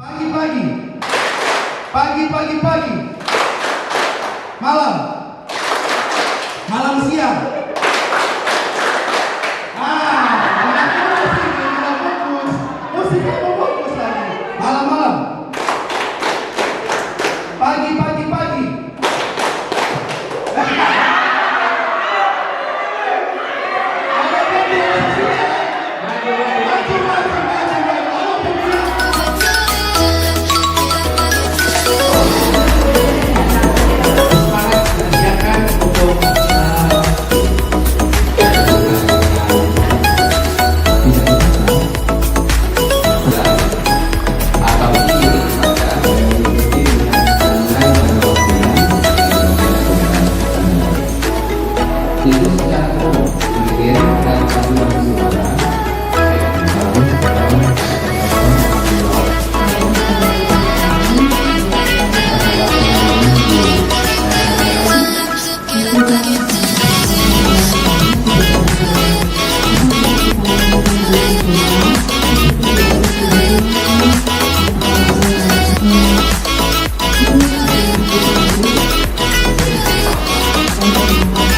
Pagi-pagi, pagi-pagi-pagi, malam, malam siang. Musiknya mau fokus lagi. Malam-malam, pagi-pagi-pagi.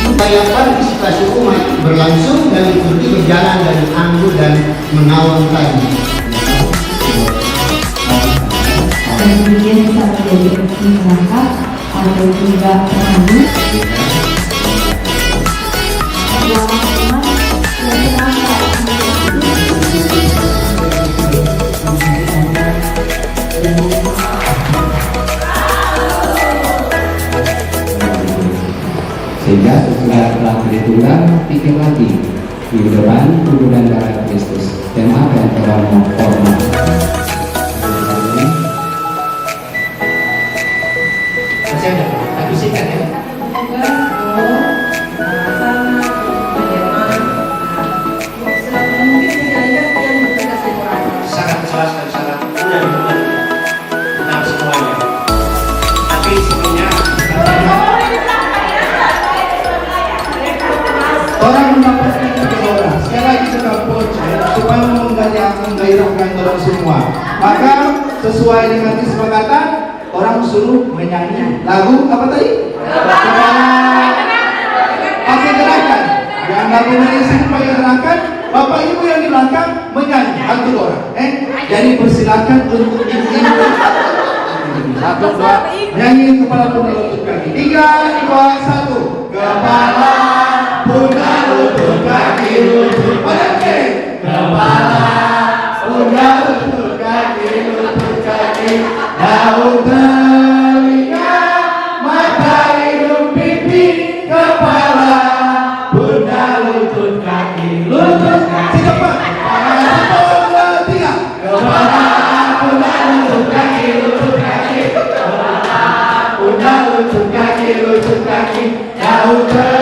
Supaya partisipasi umat berlangsung dan liturgi berjalan dari anggur dan menawan tadi. Kemudian saat terjadi erupsi perangkap atau juga tsunami, sehingga sesudah telah perhitungan pikir lagi di depan tubuh dan darah Kristus dan apa yang telah formal. Masih ada, tapi singkat ya. Sangat jelaskan sangat mudah benar semuanya. Tapi sebenarnya Orang mendapatkan orang. Sekali lagi kita supaya menggairahkan orang semua. Maka sesuai dengan kesepakatan, orang suruh menyanyi lagu apa tadi? Pakai gerakan. Yang lagu Malaysia pakai gerakan. Bapak Ibu yang di belakang menyanyi satu orang. Jadi persilakan untuk ibu-ibu. Satu dua. Nyanyi kepala pundak lutut kaki. 3, 2, 1. Kepala pundak lutut kaki lutut kaki. Kepala pundak lutut kaki lutut kaki. Daun telinga mata hidung pipi. Kepala pundak lutut kaki lutut kaki. Cepat. 1, 2, 3. Kepala pundak lutut kaki lutut kaki. Kepala pundak lutut kaki lutut kaki. Daun telinga